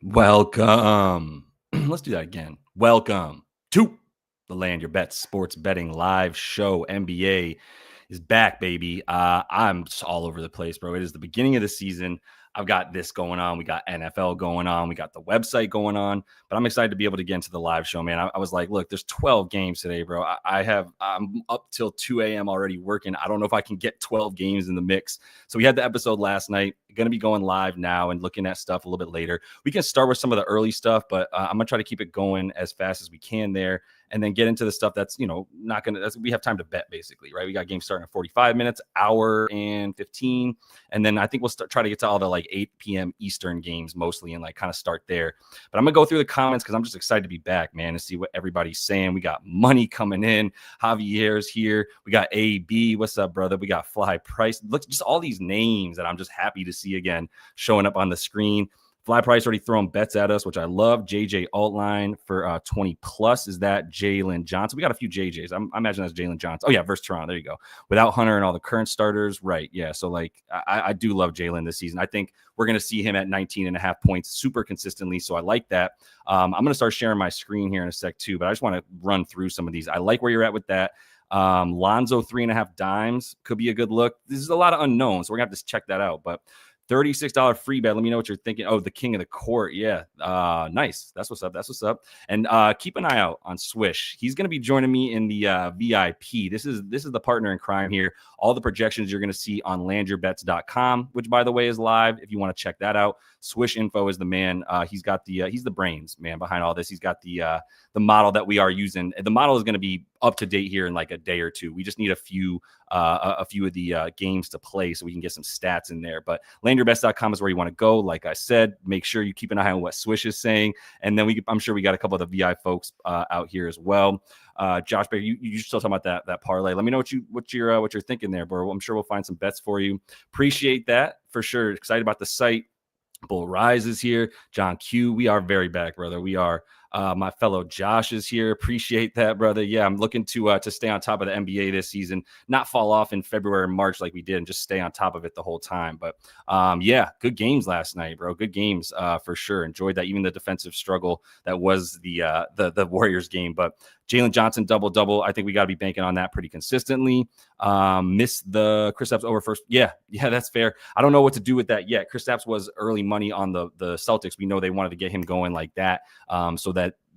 Welcome. Let's do that again. Welcome to the Land Your Bets Sports Betting Live Show. NBA is back, baby. I'm just all over the place, bro. It is the beginning of the season. I've got this going on. We got NFL going on. We got the website going on. But I'm excited to be able to get into the live show, man. I was like, look, there's 12 games today, bro. I'm up till 2 a.m. already working. I don't know if I can get 12 games in the mix. So we had the episode last night. Going to be going live now and looking at stuff a little bit later. We can start with some of the early stuff, but I'm going to try to keep it going as fast as we can there. And then get into the stuff that's, not going to, we have time to bet basically, right? We got games starting at 45 minutes, hour and 15. And then I think we'll try to get to all the 8 p.m. Eastern games mostly and kind of start there. But I'm going to go through the comments because I'm just excited to be back, man, and see what everybody's saying. We got money coming in. Javier's here. We got AB. What's up, brother? We got Fly Price. Look, just all these names that I'm just happy to see again showing up on the screen. Fly Price already throwing bets at us, which I love. JJ Altline for 20 plus. Is that Jalen Johnson? We got a few JJs. I imagine that's Jalen Johnson. Oh, yeah, versus Toronto. There you go. Without Hunter and all the current starters. Right. Yeah. So, I do love Jalen this season. I think we're going to see him at 19.5 points super consistently. So I like that. I'm going to start sharing my screen here in a sec, too. But I just want to run through some of these. I like where you're at with that. Lonzo 3.5 dimes could be a good look. This is a lot of unknowns, so we're going to have to check that out. But $36 free bet. Let me know what you're thinking. Oh, the king of the court. Yeah. Nice. That's what's up. And keep an eye out on Swish. He's going to be joining me in the VIP. This is the partner in crime here. All the projections you're going to see on landyourbets.com, which by the way is live. If you want to check that out, Swish Info is the man. He's got he's the brains, man, behind all this. He's got the model that we are using. The model is going to be up to date here in a day or two. We just need a few of the games to play so we can get some stats in there. But landyourbets.com is where you want to go. Like I said, make sure you keep an eye on what Swish is saying. And then I'm sure we got a couple of the VI folks out here as well. Josh Bear, you still talking about that parlay. Let me know what you're thinking there, bro. I'm sure we'll find some bets for you. Appreciate that for sure. Excited about the site. Bull Rise is here. John Q. We are very back, brother. We are. My fellow Josh is here. Appreciate that, brother. Yeah, I'm looking to stay on top of the NBA this season, not fall off in February and March like we did, and just stay on top of it the whole time. But yeah, good games last night, bro. Good games for sure. Enjoyed that. Even the defensive struggle that was the Warriors game. But Jalen Johnson double. I think we got to be banking on that pretty consistently. Missed the Kristaps over first. Yeah, that's fair. I don't know what to do with that yet. Kristaps was early money on the Celtics. We know they wanted to get him going like that. So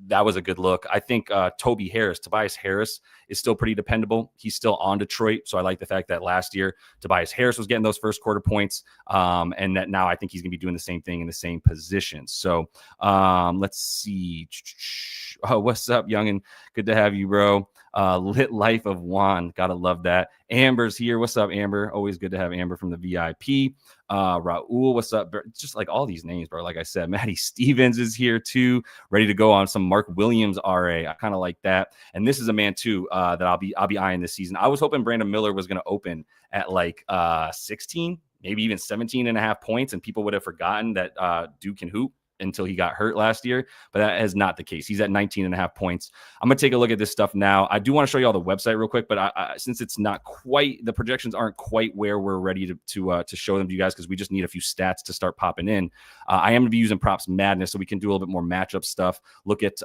that was a good look. I think Tobias Harris is still pretty dependable. He's still on Detroit. So I like the fact that last year Tobias Harris was getting those first quarter points. And that now I think he's going to be doing the same thing in the same position. So let's see. Oh, what's up, youngin? Good to have you, bro. Lit Life of Juan. Gotta love that. Amber's here. What's up, Amber? Always good to have Amber from the VIP. Raul, what's up? Just like all these names, bro. Like I said, Maddie Stevens is here too, ready to go on some Mark Williams RA. I kind of like that. And this is a man too that I'll be eyeing this season. I was hoping Brandon Miller was going to open at 16, maybe even 17.5 points, and people would have forgotten that Duke can hoop until he got hurt last year, but that is not the case. He's at 19.5 points. I'm going to take a look at this stuff now. I do want to show you all the website real quick, but since it's not quite, the projections aren't quite where we're ready to show them to you guys, because we just need a few stats to start popping in. I am going to be using Props Madness, so we can do a little bit more matchup stuff, look at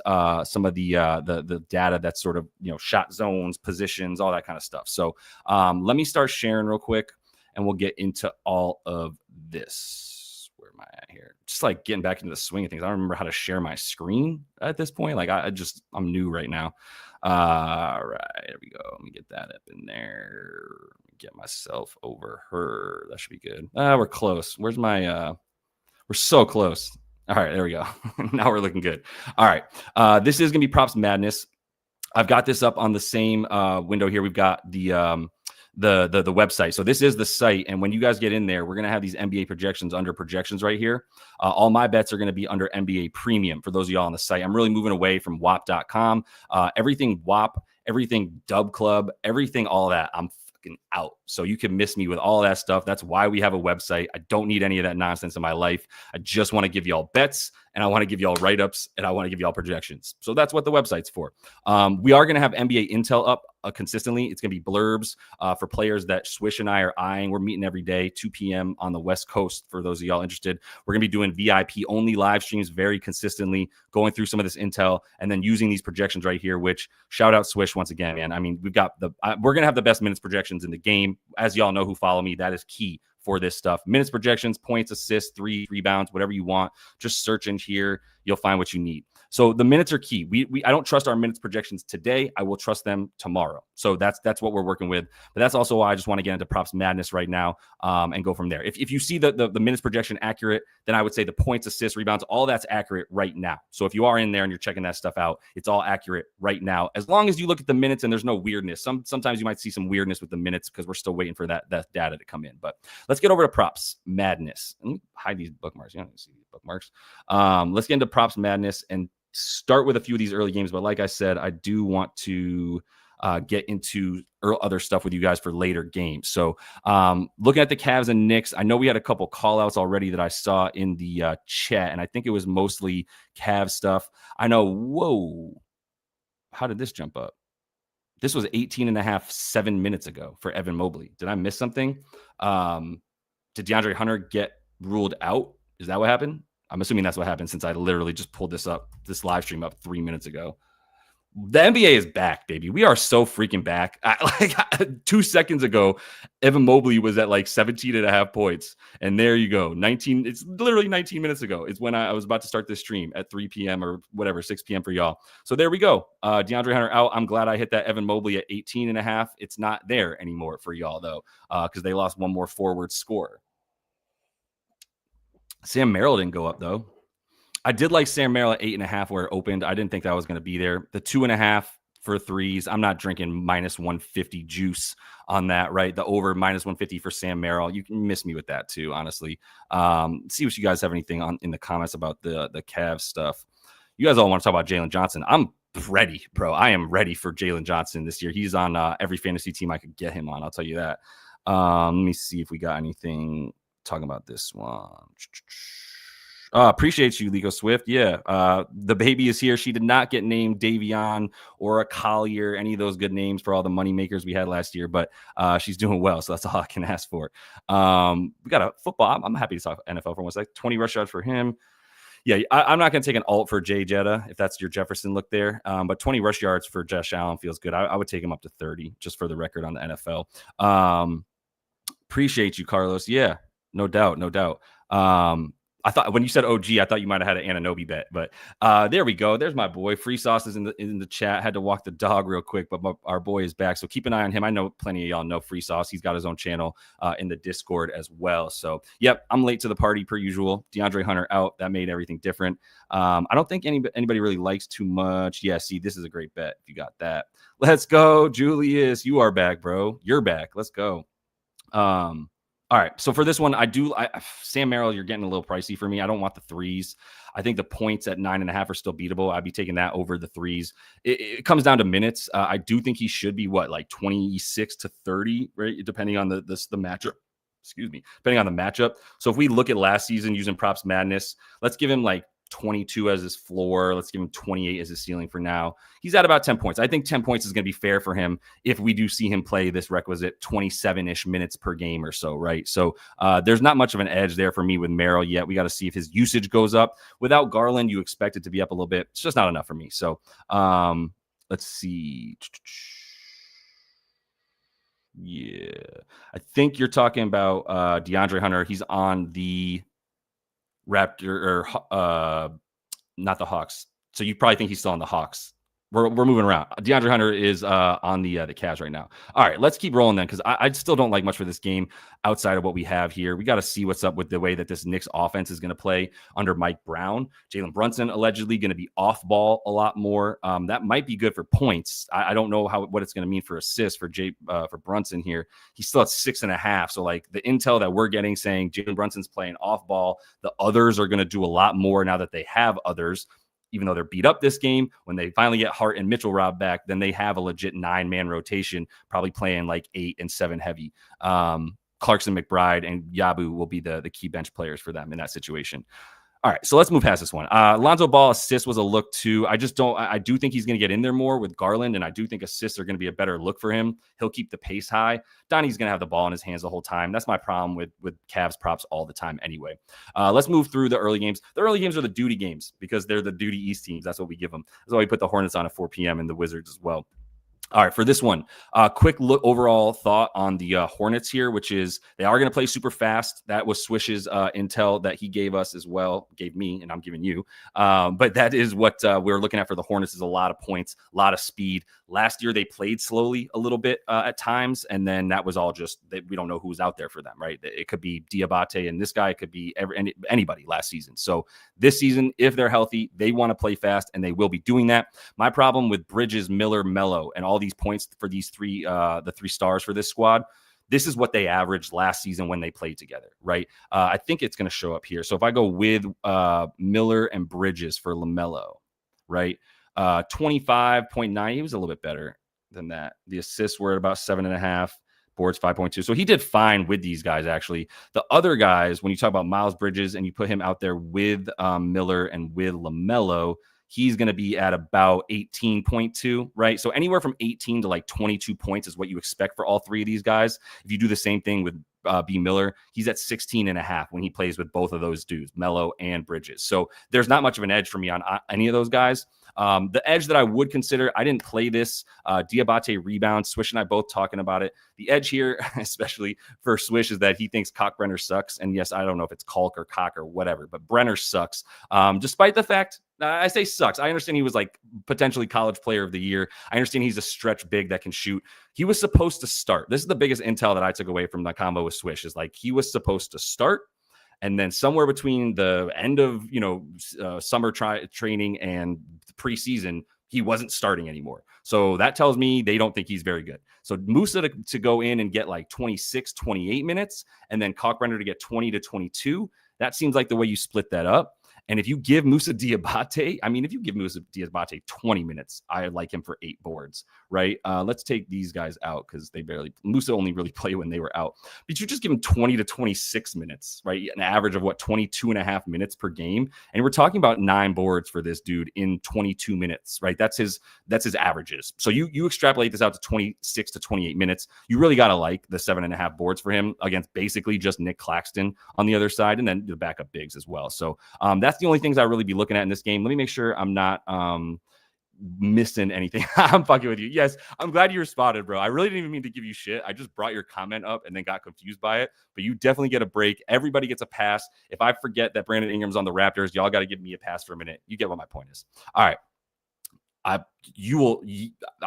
some of the data that's sort of, shot zones, positions, all that kind of stuff. So let me start sharing real quick, and we'll get into all of this. Where am I at here? Just getting back into the swing of things. I don't remember how to share my screen at this point. I'm new right now. All right, there we go. Let me get that up in there. Get myself over her. That should be good. We're close. Where's my we're so close. All right, there we go. Now we're looking good. All right. This is gonna be Props Madness. I've got this up on the same window here. We've got the website. So this is the site. And when you guys get in there, we're going to have these NBA projections under projections right here. All my bets are going to be under NBA Premium for those of y'all on the site. I'm really moving away from WAP.com. Everything WAP, everything Dub Club, everything, all that. I'm fucking out. So you can miss me with all that stuff. That's why we have a website. I don't need any of that nonsense in my life. I just want to give y'all bets, and I want to give y'all write-ups, and I want to give y'all projections. So that's what the website's for. We are going to have NBA Intel up consistently. It's going to be blurbs for players that Swish and I are eyeing. We're meeting every day, 2 p.m. on the West Coast. For those of y'all interested, we're going to be doing VIP only live streams very consistently, going through some of this intel and then using these projections right here, which shout out Swish once again, man. I mean, we're going to have the best minutes projections in the game. As y'all know who follow me, that is key for this stuff. Minutes projections, points, assists, 3 rebounds, whatever you want. Just search in here. You'll find what you need. So the minutes are key. I don't trust our minutes projections today. I will trust them tomorrow. So that's what we're working with. But that's also why I just want to get into props madness right now and go from there. If you see the minutes projection accurate, then I would say the points, assists, rebounds, all that's accurate right now. So if you are in there and you're checking that stuff out, it's all accurate right now. As long as you look at the minutes and there's no weirdness. Sometimes you might see some weirdness with the minutes because we're still waiting for that data to come in. But let's get over to props madness. Let me hide these bookmarks. You don't see these bookmarks. Let's get into props madness and start with a few of these early games. But like I said, I do want to get into other stuff with you guys for later games. So looking at the Cavs and Knicks, I know we had a couple call outs already that I saw in the chat, and I think it was mostly Cavs stuff. I know, whoa, how did this jump up? This was 18 and a half, 7 minutes ago for Evan Mobley. Did I miss something? Did DeAndre Hunter get ruled out? Is that what happened? I'm assuming that's what happened since I literally just pulled this live stream up 3 minutes ago. The NBA is back, baby. We are so freaking back. 2 seconds ago, Evan Mobley was at like 17 and a half points. And there you go. It's literally 19 minutes ago. It's when I was about to start this stream at 3 p.m. or whatever, 6 p.m. for y'all. So there we go. DeAndre Hunter out. I'm glad I hit that Evan Mobley at 18 and a half. It's not there anymore for y'all, though, because they lost one more forward scorer. Sam Merrill didn't go up, though. I did like Sam Merrill at 8.5 where it opened. I didn't think that was going to be there. The 2.5 for threes. I'm not drinking minus 150 juice on that, right? The over minus 150 for Sam Merrill. You can miss me with that too, honestly. See what you guys have anything in the comments about the Cavs stuff. You guys all want to talk about Jalen Johnson. I'm ready, bro. I am ready for Jalen Johnson this year. He's on every fantasy team I could get him on. I'll tell you that. Let me see if we got anything talking about this one. Appreciate you, Lico Swift. Yeah, the baby is here. She did not get named Davion or a Collier, any of those good names for all the money makers we had last year, but she's doing well, so that's all I can ask for. We got a football. I'm happy to talk NFL for 1 sec. 20 rush yards for him. Yeah, I'm not going to take an alt for Jay Jetta if that's your Jefferson look there, but 20 rush yards for Josh Allen feels good. I would take him up to 30 just for the record on the NFL. Appreciate you, Carlos. Yeah, no doubt. I thought when you said OG, I thought you might have had an Anunoby bet, but there we go. There's my boy. Free Sauce is in the chat. Had to walk the dog real quick, but our boy is back. So keep an eye on him. I know plenty of y'all know Free Sauce. He's got his own channel in the Discord as well. So yep, I'm late to the party per usual. DeAndre Hunter out. That made everything different. I don't think anybody really likes too much. Yeah, see, this is a great bet if you got that. Let's go, Julius. You are back, bro. You're back. Let's go. All right, so for this one, Sam Merrill, you're getting a little pricey for me. I don't want the threes. I think the points at 9.5 are still beatable. I'd be taking that over the threes. It comes down to minutes. I do think he should be like 26 to 30, right? Depending on the matchup. Excuse me. Depending on the matchup. So if we look at last season using props madness, let's give him like 22 as his floor. Let's give him 28 as his ceiling for now. He's at about 10 points. I think 10 points is going to be fair for him if we do see him play this requisite 27-ish minutes per game or so, right? So there's not much of an edge there for me with Merrill yet. We got to see if his usage goes up. Without Garland, you expect it to be up a little bit. It's just not enough for me. So let's see. Yeah. I think you're talking about DeAndre Hunter. He's on the Raptor or not the Hawks. So you probably think he's still on the Hawks. We're moving around. DeAndre Hunter is on the Cavs right now. All right, let's keep rolling then because I still don't like much for this game outside of what we have here. We got to see what's up with the way that this Knicks offense is going to play under Mike Brown. Jalen Brunson allegedly going to be off ball a lot more. That might be good for points. I don't know what it's going to mean for assists for Brunson here. He's still at 6.5. So like the intel that we're getting saying Jalen Brunson's playing off ball. The others are going to do a lot more now that they have others. Even though they're beat up this game, when they finally get Hart and Mitchell Rob back, then they have a legit 9-man rotation, probably playing like 8 and 7 heavy. Clarkson, McBride, and Yabu will be the key bench players for them in that situation. All right, so let's move past this one. Lonzo Ball assist was a look too. I do think he's going to get in there more with Garland, and I do think assists are going to be a better look for him. He'll keep the pace high. Donnie's going to have the ball in his hands the whole time. That's my problem with Cavs props all the time anyway. Let's move through the early games. The early games are the duty games because they're the duty East teams. That's what we give them. That's why we put the Hornets on at 4 p.m. and the Wizards as well. All right, for this one, quick look overall thought on the Hornets here, which is they are going to play super fast. That was Swish's intel that he gave us as well, gave me, and I'm giving you. But that is what we're looking at for the Hornets is a lot of points, a lot of speed. Last year, they played slowly a little bit at times, and then that was all just we don't know who's out there for them, right? It could be Diabate, and this guy could be anybody last season. So this season, if they're healthy, they want to play fast, and they will be doing that. My problem with Bridges, Miller, Melo, and all these points for these the three stars for this squad, this is what they averaged last season when they played together, right? I think it's going to show up here. So if I go with Miller and Bridges for LaMelo, right? 25.9, he was a little bit better than that. The assists were at about 7.5, boards 5.2. So he did fine with these guys, actually. The other guys, when you talk about Miles Bridges and you put him out there with Miller and with LaMelo, he's going to be at about 18.2, right? So anywhere from 18 to like 22 points is what you expect for all three of these guys. If you do the same thing with B. Miller, he's at 16.5 when he plays with both of those dudes, Melo and Bridges. So there's not much of an edge for me on any of those guys. The edge that I would consider, I didn't play this, Diabate rebound. Swish and I both talking about it. The edge here, especially for Swish, is that he thinks Kalkbrenner sucks. And yes, I don't know if it's Kalk or Cock or whatever, but Brenner sucks. Despite the fact, I say sucks. I understand he was like potentially college player of the year. I understand he's a stretch big that can shoot. He was supposed to start. This is the biggest intel that I took away from the combo with Swish is like he was supposed to start. And then somewhere between the end of, summer training and preseason, he wasn't starting anymore. So that tells me they don't think he's very good. So Musa to go in and get like 26, 28 minutes, and then Kalkbrenner to get 20 to 22. That seems like the way you split that up. And if you give Musa Diabate, if you give Musa Diabate 20 minutes, I like him for 8 boards, right? Let's take these guys out because Musa only really play when they were out. But you just give him 20 to 26 minutes, right? An average of 22.5 minutes per game. And we're talking about 9 boards for this dude in 22 minutes, right? That's his averages. So you extrapolate this out to 26 to 28 minutes. You really got to like the 7.5 boards for him against basically just Nick Claxton on the other side, and then the backup bigs as well. So that's the only things I really be looking at in this game. Let me make sure I'm not missing anything. I'm fucking with you. Yes, I'm glad you responded, bro. I really didn't even mean to give you shit. I just brought your comment up and then got confused by it. But you definitely get a break. Everybody gets a pass. If I forget that Brandon Ingram's on the Raptors, y'all got to give me a pass for a minute. You get what my point is. All right. I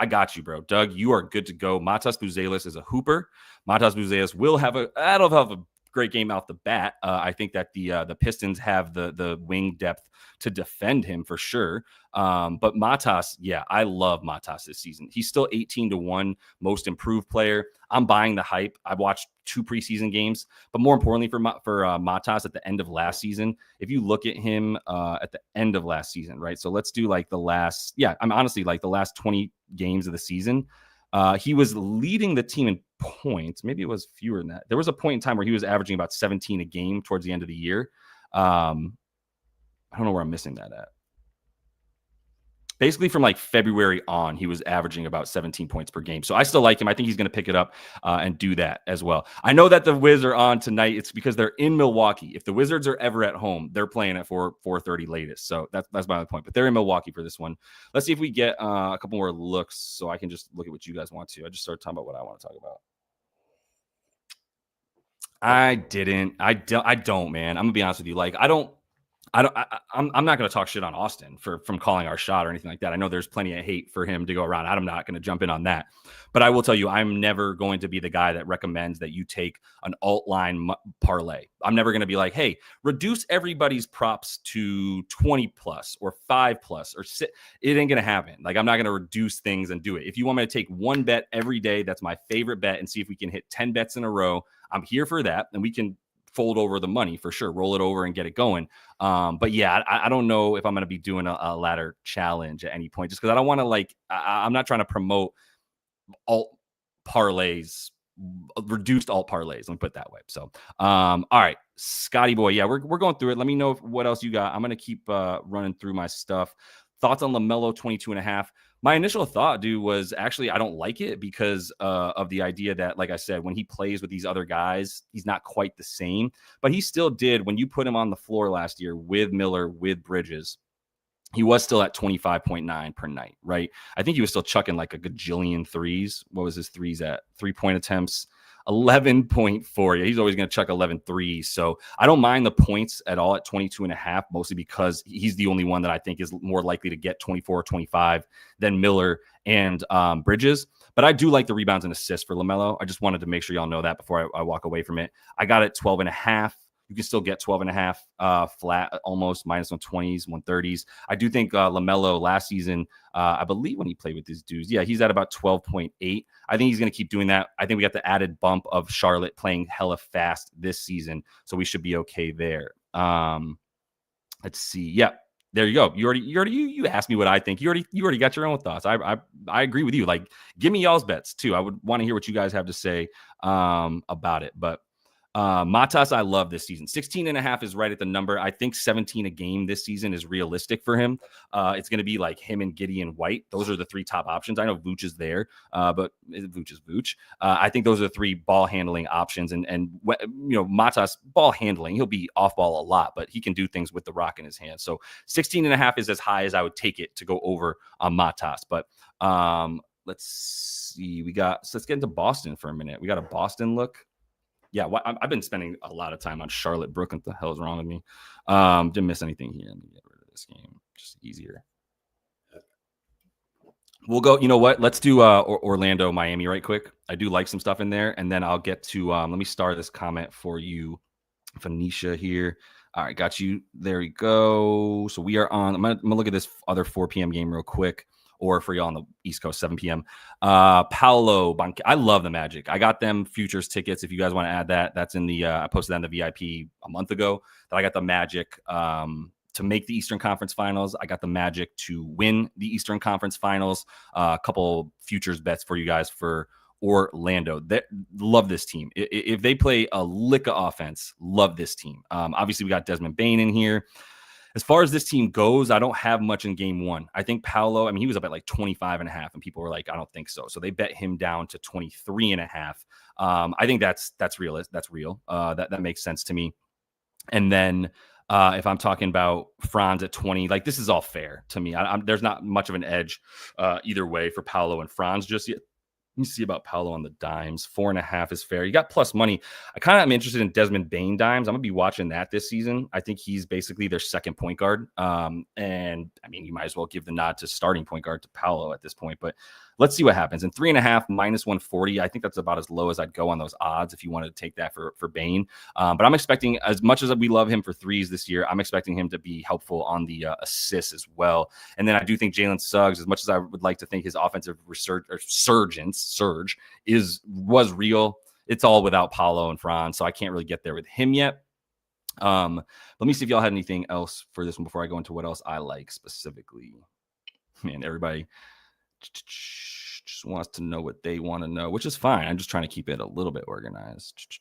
got you, bro. Doug, you are good to go. Matas Buzelis is a hooper. Matas Buzelis will have a great game out the bat. I think that the Pistons have the wing depth to defend him for sure. But Matas, yeah, I love Matas this season. He's still 18-1 most improved player. I'm buying the hype. I've watched 2 preseason games, but more importantly for Matas at the end of last season, if you look at him at the end of last season, right? So let's do like the last 20 games of the season. He was leading the team in points. Maybe it was fewer than that. There was a point in time where he was averaging about 17 a game towards the end of the year. I don't know where I'm missing that at. Basically, from like February on, he was averaging about 17 points per game. So I still like him. I think he's going to pick it up and do that as well. I know that the Wizards are on tonight. It's because they're in Milwaukee. If the Wizards are ever at home, they're playing at 4:30 latest. So that's my other point. But they're in Milwaukee for this one. Let's see if we get a couple more looks so I can just look at what you guys want to. I just started talking about what I want to talk about. I don't, man. I'm going to be honest with you. Like, I'm not going to talk shit on Austin from calling our shot or anything like that. I know there's plenty of hate for him to go around. I'm not going to jump in on that. But I will tell you, I'm never going to be the guy that recommends that you take an alt line parlay. I'm never going to be like, hey, reduce everybody's props to 20 plus or 5 plus or 6. It ain't going to happen. Like, I'm not going to reduce things and do it. If you want me to take one bet every day, that's my favorite bet, and see if we can hit 10 bets in a row, I'm here for that. And we can fold over the money for sure, roll it over and get it going. But yeah, I don't know if I'm going to be doing a ladder challenge at any point, just because I don't want to I'm not trying to promote alt parlays, reduced alt parlays. Let me put it that way. So, all right, Scotty boy. Yeah, we're going through it. Let me know what else you got. I'm going to keep running through my stuff. Thoughts on LaMelo 22.5. My initial thought, dude, was actually I don't like it because of the idea that, like I said, when he plays with these other guys, he's not quite the same. But he still did, when you put him on the floor last year with Miller, with Bridges, he was still at 25.9 per night, right? I think he was still chucking like a gajillion threes. What was his threes at? 3-point attempts, 11.4. Yeah, he's always going to chuck 11 threes. So I don't mind the points at all at 22.5, mostly because he's the only one that I think is more likely to get 24 or 25 than Miller and Bridges. But I do like the rebounds and assists for LaMelo. I just wanted to make sure y'all know that before I walk away from it. I got it 12.5. You can still get 12.5 flat, almost minus 120s, 130s. I do think LaMelo last season, I believe when he played with these dudes, yeah, he's at about 12.8. I think he's going to keep doing that. I think we got the added bump of Charlotte playing hella fast this season, so we should be okay there. Let's see. Yeah, there you go. You asked me what I think. You already got your own thoughts. I agree with you. Like, give me y'all's bets too. I would want to hear what you guys have to say about it. But Matas, I love this season. 16.5 is right at the number. I think 17 a game this season is realistic for him. It's going to be like him and Gideon White. Those are the three top options. I know Vooch is there, but Vooch is Vooch. I think those are the three ball handling options. And Matas ball handling, he'll be off ball a lot, but he can do things with the rock in his hand. So 16.5 is as high as I would take it to go over on Matas. But let's see. Let's get into Boston for a minute. We got a Boston look. Yeah, I've been spending a lot of time on Charlotte. Brooklyn, what the hell is wrong with me? Didn't miss anything here. Let me get rid of this game. Just easier. We'll go, you know what? Let's do Orlando, Miami right quick. I do like some stuff in there. And then I'll get to, let me start this comment for you, Phoenicia here. All right, got you. There we go. So we are on, I'm going to look at this other 4 p.m. game real quick. Or for y'all on the East Coast, 7 p.m. Paolo I love the Magic. I got them futures tickets. If you guys want to add that, that's in the I posted that in the VIP a month ago. That I got the Magic to make the Eastern Conference Finals. I got the Magic to win the Eastern Conference Finals. A couple futures bets for you guys for Orlando. Love this team. If they play a lick of offense, love this team. Obviously, we got Desmond Bane in here. As far as this team goes, I don't have much in game one. I think Paolo, he was up at like 25.5 and people were like, I don't think so. So they bet him down to 23.5. I think that's real. That's real. That makes sense to me. And then if I'm talking about Franz at 20, like this is all fair to me. There's not much of an edge either way for Paolo and Franz just yet. Let me see about Paolo on the dimes. 4.5 is fair. You got plus money. I kind of am interested in Desmond Bane dimes. I'm going to be watching that this season. I think he's basically their second point guard. And you might as well give the nod to starting point guard to Paolo at this point. But let's see what happens. And 3.5 minus 140. I think that's about as low as I'd go on those odds if you wanted to take that for Bane. But I'm expecting, as much as we love him for threes this year, I'm expecting him to be helpful on the assists as well. And then I do think Jalen Suggs, as much as I would like to think his offensive surge was real, it's all without Paolo and Franz. So I can't really get there with him yet. Let me see if y'all had anything else for this one before I go into what else I like specifically. Man, everybody just wants to know what they want to know, which is fine. I'm just trying to keep it a little bit organized.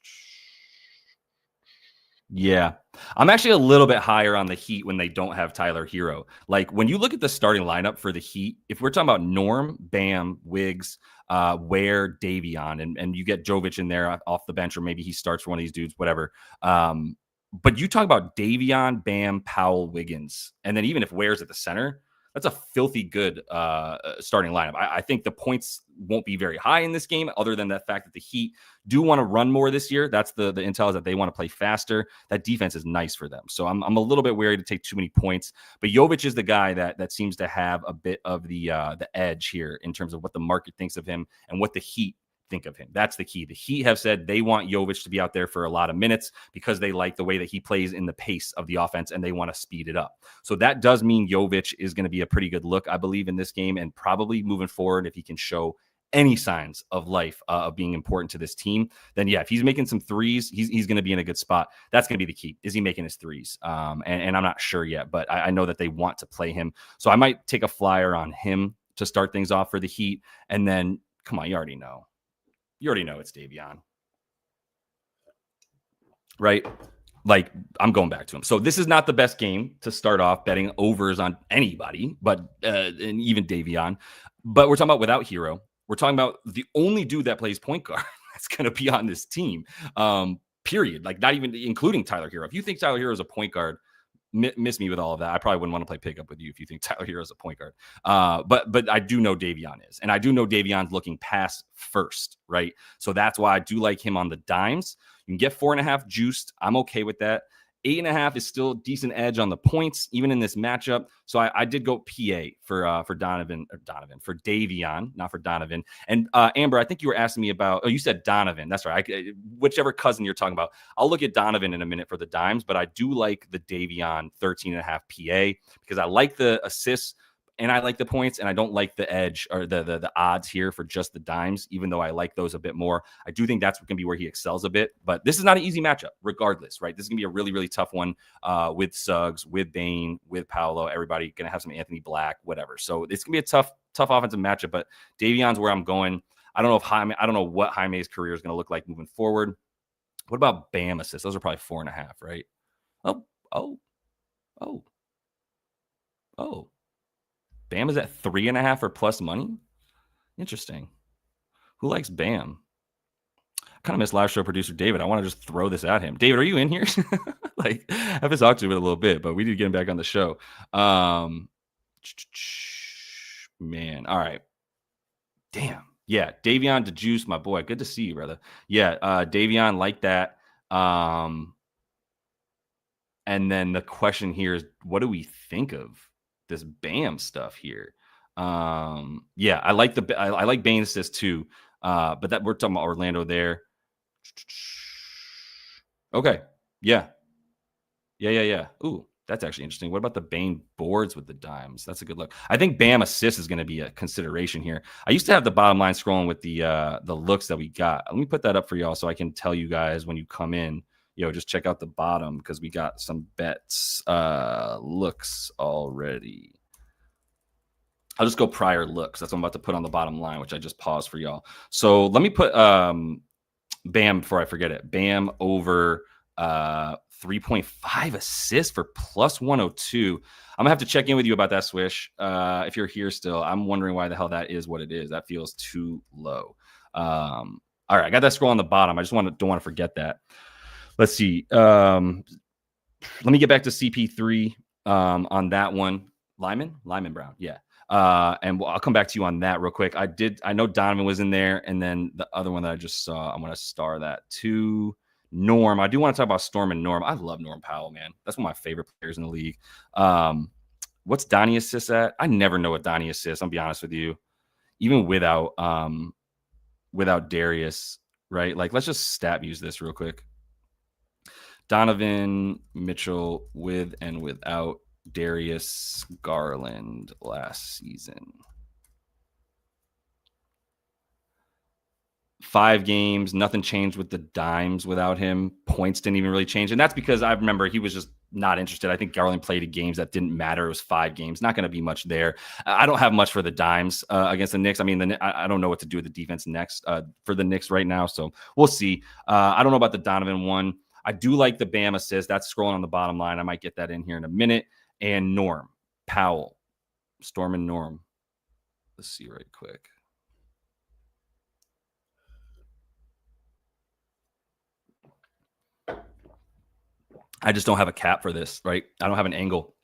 Yeah, I'm actually a little bit higher on the Heat when they don't have Tyler Hero. Like when you look at the starting lineup for the Heat, if we're talking about Norm, Bam, Wiggs, Ware, Davion, and you get Jovic in there off the bench, or maybe he starts for one of these dudes, whatever. But you talk about Davion, Bam, Powell, Wiggins, and then even if Ware's at the center, that's a filthy good starting lineup. I think the points won't be very high in this game, other than the fact that the Heat do want to run more this year. That's the intel, is that they want to play faster. That defense is nice for them. So I'm a little bit wary to take too many points. But Jovic is the guy that seems to have a bit of the edge here in terms of what the market thinks of him and what the Heat think of him. That's the key. The Heat have said they want Jovic to be out there for a lot of minutes because they like the way that he plays in the pace of the offense and they want to speed it up. So that does mean Jovic is going to be a pretty good look, I believe, in this game, and probably moving forward, if he can show any signs of life of being important to this team, then yeah, if he's making some threes, he's going to be in a good spot. That's going to be the key. Is he making his threes? And I'm not sure yet, but I know that they want to play him. So I might take a flyer on him to start things off for the Heat. And then, come on, you already know it's Davion, right? Like, I'm going back to him. So this is not the best game to start off betting overs on anybody, but and even Davion. But we're talking about without Hero. We're talking about the only dude that plays point guard that's going to be on this team. Period. Like, not even including Tyler Hero. If you think Tyler Hero is a point guard, miss me with all of that. I probably wouldn't want to play pickup with you if you think Tyler Hero is a point guard. But I do know Davion is, and I do know Davion's looking past first, right? So that's why I do like him on the dimes. You can get 4.5 juiced. I'm okay with that. 8.5 is still a decent edge on the points, even in this matchup. So I did go PA for Donovan, for Davion, not for Donovan. And Amber, I think you were asking me about, oh, you said Donovan. That's right. Whichever cousin you're talking about. I'll look at Donovan in a minute for the dimes, but I do like the Davion 13.5 PA because I like the assists and I like the points, and I don't like the edge or the odds here for just the dimes, even though I like those a bit more. I do think that's going to be where he excels a bit, but this is not an easy matchup regardless, right? This is going to be a really, really tough one with Suggs, with Bane, with Paolo, everybody going to have some Anthony Black, whatever. So it's going to be a tough offensive matchup, but Davion's where I'm going. I don't know what Jaime's career is going to look like moving forward. What about Bam assists? Those are probably 4.5, right? Oh. Bam is at 3.5 or plus money. Interesting. Who likes Bam? I kind of miss live show producer David. I want to just throw this at him. David, are you in here? Like, I haven't talked to him in a little bit, but we need to get him back on the show. Man, all right. Damn. Yeah, Davion DeJuice, my boy. Good to see you, brother. Yeah, Davion like that. And then the question here is, what do we think of this Bam stuff here? Yeah, I like I like Bane assist too. But that we're talking about Orlando there. Okay. Yeah. Ooh, that's actually interesting. What about the Bane boards with the dimes? That's a good look. I think Bam assist is going to be a consideration here. I used to have the bottom line scrolling with the looks that we got. Let me put that up for y'all so I can tell you guys when you come in. Just check out the bottom because we got some bets looks already. I'll just go prior looks. That's what I'm about to put on the bottom line, which I just paused for y'all. So let me put Bam before I forget it. Bam over 3.5 assists for plus 102. I'm going to have to check in with you about that, Swish. If you're here still, I'm wondering why the hell that is what it is. That feels too low. All right, I got that scroll on the bottom. I just don't want to forget that. Let's see. Let me get back to CP3 on that one. Lyman Brown. Yeah. And I'll come back to you on that real quick. I know Donovan was in there. And then the other one that I just saw, I'm going to star that to Norm. I do want to talk about Storm and Norm. I love Norm Powell, man. That's one of my favorite players in the league. What's Donnie assists at? I never know what Donnie assists. I'll be honest with you. Even without Darius, right? Like, let's just stat use this real quick. Donovan Mitchell with and without Darius Garland last season. 5 games, nothing changed with the dimes without him. Points didn't even really change. And that's because I remember he was just not interested. I think Garland played in games that didn't matter. It was 5 games. Not going to be much there. I don't have much for the dimes against the Knicks. I mean, I don't know what to do with the defense next for the Knicks right now. So we'll see. I don't know about the Donovan one. I do like the Bam assist. That's scrolling on the bottom line. I might get that in here in a minute. And Norm Powell, Storm and Norm. Let's see right quick. I just don't have a cap for this, right? I don't have an angle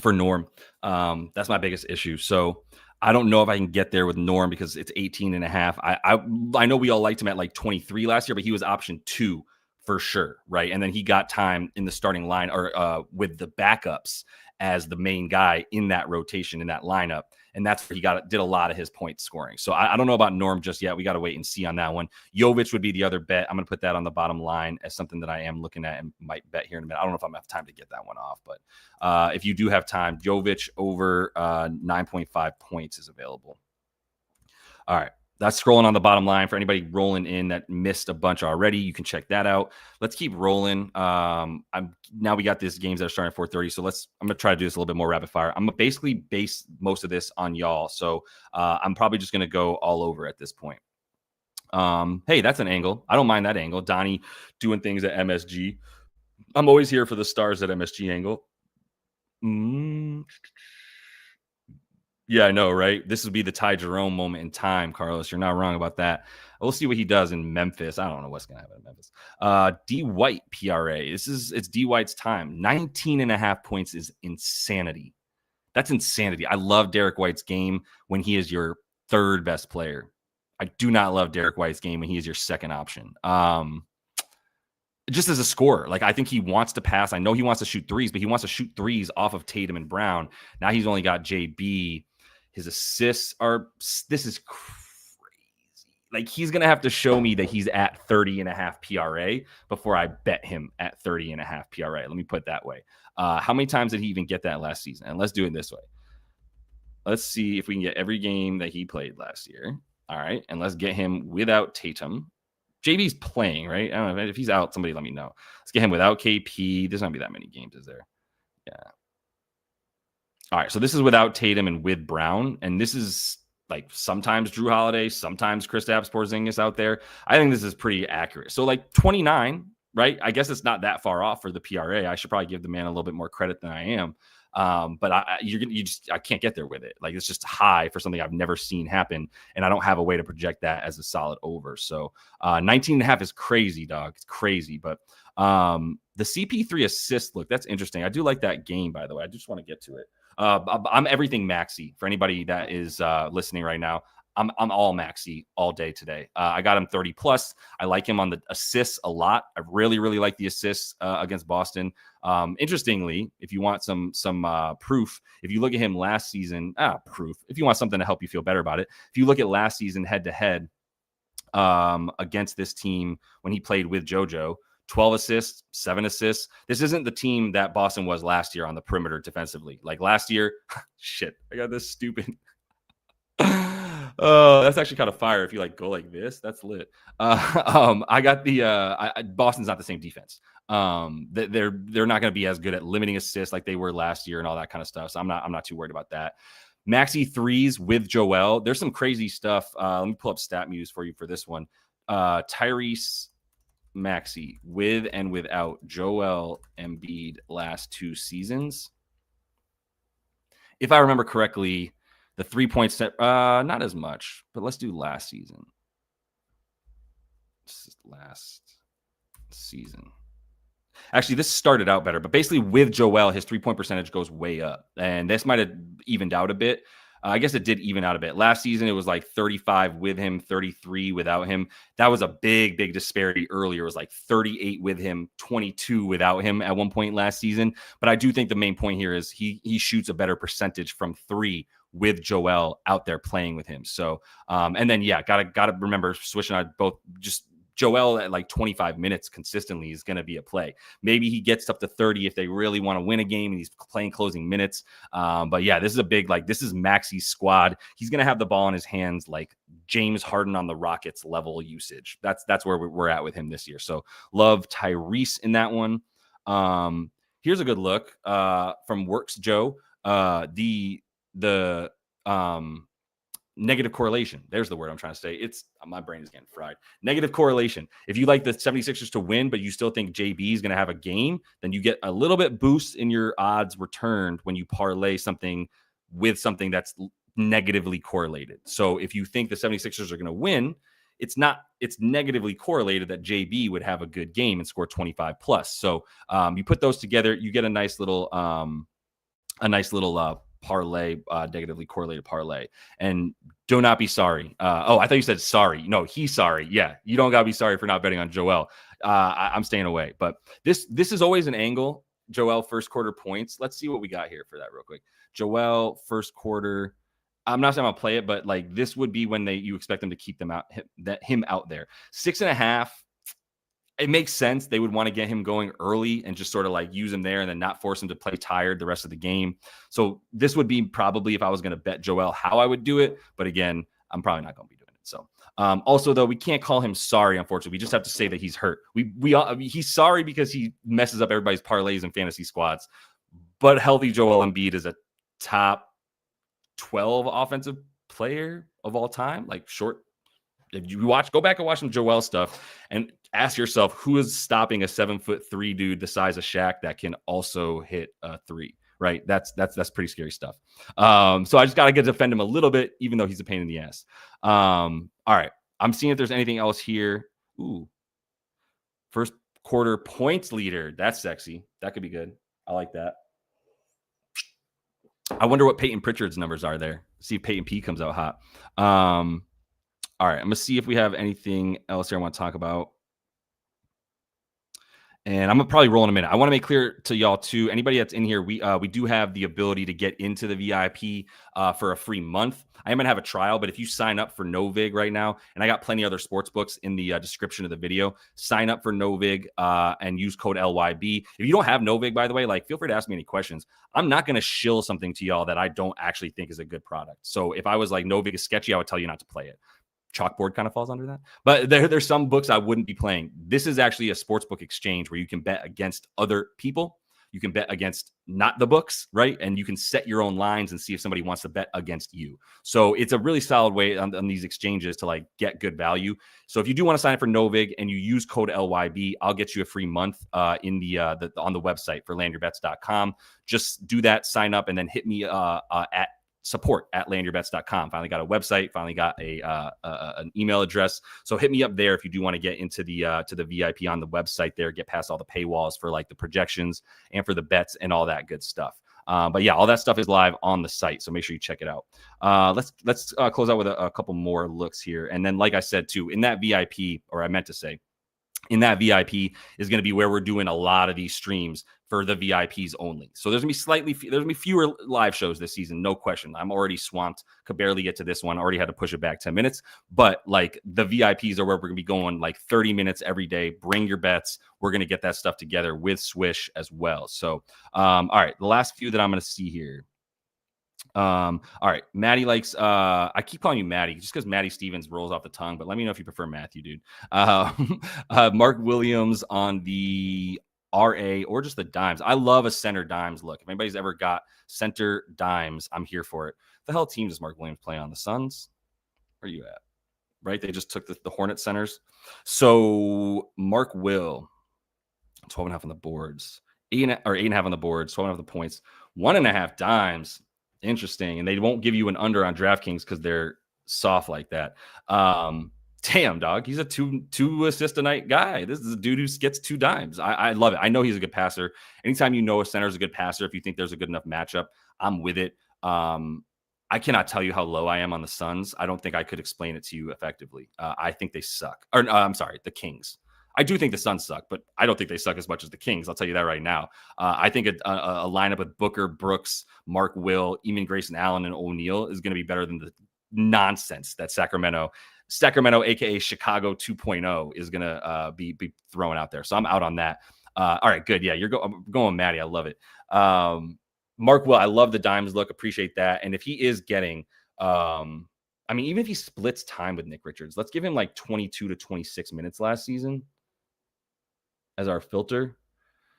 for Norm. That's my biggest issue. So I don't know if I can get there with Norm because it's 18.5. I know we all liked him at like 23 last year, but he was option 2 for sure, right? And then he got time in the starting line or with the backups as the main guy in that rotation, in that lineup. And that's where he did a lot of his point scoring. So I don't know about Norm just yet. We got to wait and see on that one. Jovic would be the other bet. I'm going to put that on the bottom line as something that I am looking at and might bet here in a minute. I don't know if I'm going to have time to get that one off, but if you do have time, Jovic over 9.5 points is available. All right. That's scrolling on the bottom line for anybody rolling in that missed a bunch already. You can check that out. Let's keep rolling. Now we got these games that are starting at 4:30. So I'm going to try to do this a little bit more rapid fire. I'm going to basically base most of this on y'all. So I'm probably just going to go all over at this point. Hey, that's an angle. I don't mind that angle. Donnie doing things at MSG. I'm always here for the stars at MSG angle. Mm. Yeah, I know, right? This would be the Ty Jerome moment in time, Carlos. You're not wrong about that. We'll see what he does in Memphis. I don't know what's going to happen in Memphis. D White PRA. It's D White's time. 19 and a half points is insanity. That's insanity. I love Derek White's game when he is your third best player. I do not love Derek White's game when he is your second option. Just as a scorer, like I think he wants to pass. I know he wants to shoot threes, but he wants to shoot threes off of Tatum and Brown. Now he's only got JB. His assists are, this is crazy. Like he's going to have to show me that he's at 30 and a half PRA before I bet him at 30 and a half PRA. Let me put it that way. How many times did he even get that last season? And let's do it this way. Let's see if we can get every game that he played last year. All right. And let's get him without Tatum. JB's playing, right? I don't know if he's out. Somebody let me know. Let's get him without KP. There's not gonna be that many games, is there? Yeah. All right. So this is without Tatum and with Brown, and this is like sometimes Drew Holiday, sometimes Kristaps Porzingis out there. I think this is pretty accurate. So like 29, right? I guess it's not that far off for the PRA. I should probably give the man a little bit more credit than I am. But I can't get there with it. Like it's just high for something I've never seen happen. And I don't have a way to project that as a solid over. So 19 and a half is crazy, dog. It's crazy. But the CP3 assist, look, that's interesting. I do like that game, by the way. I just want to get to it. I'm everything Maxey for anybody that is listening right now. I'm all Maxey all day today. I got him 30 plus. I like him on the assists a lot. I really, really like the assists against Boston. Interestingly, if you want some proof, if you look at him last season, if you want something to help you feel better about it, if you look at last season head to head against this team when he played with JoJo, 12 assists, 7 assists. This isn't the team that Boston was last year on the perimeter defensively. Like last year, shit, I got this stupid. Oh, that's actually kind of fire. If you like go like this, that's lit. I got the Boston's not the same defense. They're not going to be as good at limiting assists like they were last year and all that kind of stuff. So I'm not too worried about that. Maxey threes with Joel. There's some crazy stuff. Let me pull up StatMuse for you for this one. Tyrese Maxey with and without Joel Embiid last 2 seasons. If I remember correctly, the 3-point set, not as much, but let's do last season. Last season. Actually, this started out better, but basically with Joel, his 3-point percentage goes way up. And this might have evened out a bit. I guess it did even out a bit. Last season, it was like 35 with him, 33 without him. That was a big, big disparity earlier. It was like 38 with him, 22 without him at one point last season. But I do think the main point here is he shoots a better percentage from 3 with Joel out there playing with him. So, and then, yeah, gotta remember switching out both just Joel at like 25 minutes consistently is going to be a play. Maybe he gets up to 30 if they really want to win a game and he's playing closing minutes. But yeah, this is a big, like, this is Maxey's squad. He's going to have the ball in his hands like James Harden on the Rockets level usage. That's where we're at with him this year. So love Tyrese in that one. Here's a good look from Works Joe. The negative correlation. There's the word I'm trying to say. It's my brain is getting fried. Negative correlation. If you like the 76ers to win, but you still think JB is going to have a game, then you get a little bit boost in your odds returned when you parlay something with something that's negatively correlated. So if you think the 76ers are going to win, it's negatively correlated that JB would have a good game and score 25 plus. So you put those together, you get a nice little parlay, negatively correlated parlay. And do not be sorry. I thought you said sorry. No, he's sorry. Yeah, you don't gotta be sorry for not betting on Joel. I'm staying away. But this is always an angle. Joel first quarter points. Let's see what we got here for that real quick. Joel first quarter. I'm not saying I'll play it, but like this would be when you expect them to keep him out there. 6.5. It makes sense. They would want to get him going early and just sort of like use him there and then not force him to play tired the rest of the game. So this would be probably if I was going to bet Joel how I would do it. But again, I'm probably not going to be doing it. So also, though, we can't call him sorry, unfortunately. We just have to say that he's hurt. He's sorry because he messes up everybody's parlays and fantasy squads. But healthy Joel Embiid is a top 12 offensive player of all time, like short if you go back and watch some Joel stuff and ask yourself who is stopping a 7'3" dude the size of Shaq that can also hit a three. Right, that's pretty scary stuff. So I just gotta get to defend him a little bit, even though he's a pain in the ass. All right, I'm seeing if there's anything else here. Ooh, first quarter points leader. That's sexy. That could be good. I like that. I wonder what Peyton Pritchard's numbers are there. See if Peyton P comes out hot. All right, I'm gonna see if we have anything else here I want to talk about. And I'm gonna probably roll in a minute. I want to make clear to y'all too. Anybody that's in here, we do have the ability to get into the VIP for a free month. I am gonna have a trial, but if you sign up for Novig right now, and I got plenty of other sports books in the description of the video, sign up for Novig and use code LYB. If you don't have Novig, by the way, like feel free to ask me any questions. I'm not gonna shill something to y'all that I don't actually think is a good product. So if I was like Novig is sketchy, I would tell you not to play it. Chalkboard kind of falls under that. But there's some books I wouldn't be playing. This is actually a sports book exchange where you can bet against other people. You can bet against not the books, right? And you can set your own lines and see if somebody wants to bet against you. So it's a really solid way on these exchanges to like get good value. So if you do want to sign up for Novig and you use code LYB, I'll get you a free month in the on the website for landyourbets.com. Just do that, sign up, and then hit me at support@landyourbets.com. Finally got a website, finally got an email address. So hit me up there if you do want to get into the to the VIP on the website there, get past all the paywalls for like the projections and for the bets and all that good stuff. But yeah, all that stuff is live on the site, so make sure you check it out. Let's close out with a couple more looks here. And then, like I said too, in that VIP, or I meant to say, in that VIP is going to be where we're doing a lot of these streams for the VIPs only. So there's going to be fewer live shows this season, no question. I'm already swamped, could barely get to this one, already had to push it back 10 minutes. But like the VIPs are where we're going to be going like 30 minutes every day. Bring your bets. We're going to get that stuff together with Swish as well. So, all right, the last few that I'm going to see here. All right, Maddie likes I keep calling you Maddie just because Maddie Stevens rolls off the tongue, but let me know if you prefer Matthew, dude. Mark Williams on the RA or just the dimes. I love a center dimes look. If anybody's ever got center dimes, I'm here for it. The hell team does Mark Williams play on? The Suns? Where are you at? Right, they just took the Hornets centers. So Mark Will 12.5 on the boards, 8.5 on the boards, 12.5 the points, 1.5 dimes. Interesting. And they won't give you an under on DraftKings because they're soft like that. Damn, dog. He's a two assist a night guy. This is a dude who gets 2 dimes. I love it. I know he's a good passer. Anytime you know a center is a good passer, if you think there's a good enough matchup, I'm with it. I cannot tell you how low I am on the Suns. I don't think I could explain it to you effectively. I think they suck. Or I'm sorry, the Kings. I do think the Suns suck, but I don't think they suck as much as the Kings. I'll tell you that right now. I think a lineup with Booker, Brooks, Mark Will, Eamon Grayson Allen, and O'Neal is going to be better than the nonsense that Sacramento, aka Chicago 2.0, is going to be throwing out there. So I'm out on that. All right, good. Yeah, I'm going Maddie. I love it. Mark Will, I love the dimes look. Appreciate that. And if he is getting I mean, even if he splits time with Nick Richards, let's give him like 22 to 26 minutes last season as our filter.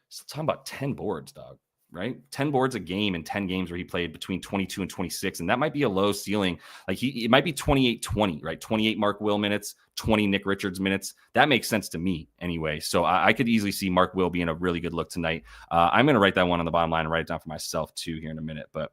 So talking about 10 boards, dog, right? 10 boards a game in 10 games where he played between 22 and 26. And that might be a low ceiling. Like it might be 28-20, right? 28 Mark Will minutes, 20 Nick Richards minutes. That makes sense to me anyway. So I could easily see Mark Will being a really good look tonight. I'm going to write that one on the bottom line and write it down for myself too here in a minute. But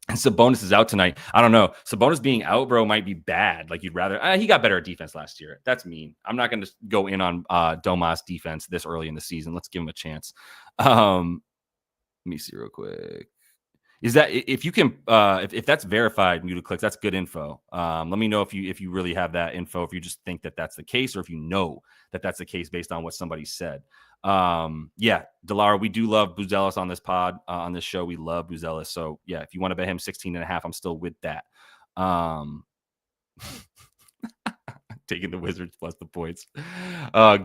and Sabonis is out tonight. I don't know. Sabonis being out, bro, might be bad. Like you'd rather. He got better at defense last year. That's mean. I'm not going to go in on Domas defense this early in the season. Let's give him a chance. Let me see real quick. Is that if you can if that's verified Muticlicks, that's good info. Let me know if you really have that info, if you just think that that's the case, or if you know that that's the case based on what somebody said. Yeah, Delara, we do love Buzelis on this pod, on this show. We love Buzelis. So yeah, if you want to bet him 16.5, I'm still with that. Taking the Wizards plus the points.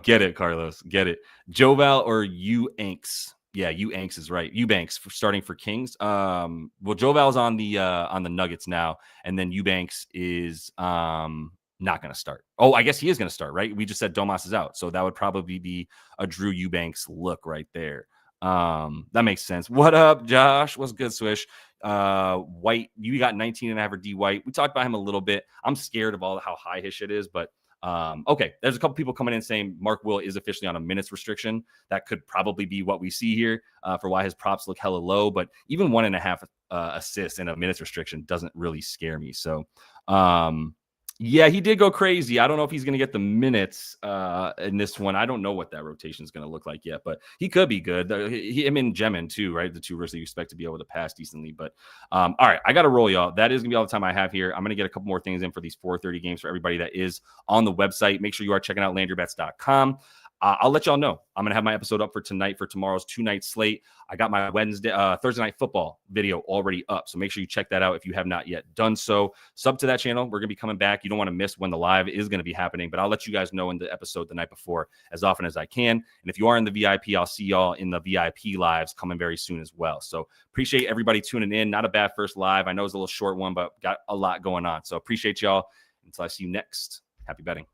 Get it, Carlos. Get it. Joval or Eubanks? Yeah, Eubanks is right. Eubanks starting for Kings. Well, Joval's on the Nuggets now, and then Eubanks is not going to start. Oh, I guess he is going to start, right? We just said Domas is out, so that would probably be a Drew Eubanks look right there. That makes sense. What up, Josh? What's good, Swish? White, you got 19.5 for D White. We talked about him a little bit. I'm scared of how high his shit is, but okay. There's a couple people coming in saying Mark Will is officially on a minutes restriction. That could probably be what we see here for why his props look hella low. But even 1.5 assists in a minutes restriction doesn't really scare me. So, yeah, he did go crazy. I don't know if he's going to get the minutes in this one. I don't know what that rotation is going to look like yet, but he could be good. Him and Jemin too, right? The two rookies that you expect to be able to pass decently. But all right, I got to roll, y'all. That is going to be all the time I have here. I'm going to get a couple more things in for these 4:30 games for everybody that is on the website. Make sure you are checking out landyourbets.com. I'll let y'all know. I'm going to have my episode up for tonight for tomorrow's 2-night slate. I got my Thursday night football video already up. So make sure you check that out if you have not yet done so. Sub to that channel. We're going to be coming back. You don't want to miss when the live is going to be happening, but I'll let you guys know in the episode the night before as often as I can. And if you are in the VIP, I'll see y'all in the VIP lives coming very soon as well. So appreciate everybody tuning in. Not a bad first live. I know it's a little short one, but got a lot going on. So appreciate y'all. Until I see you next, happy betting.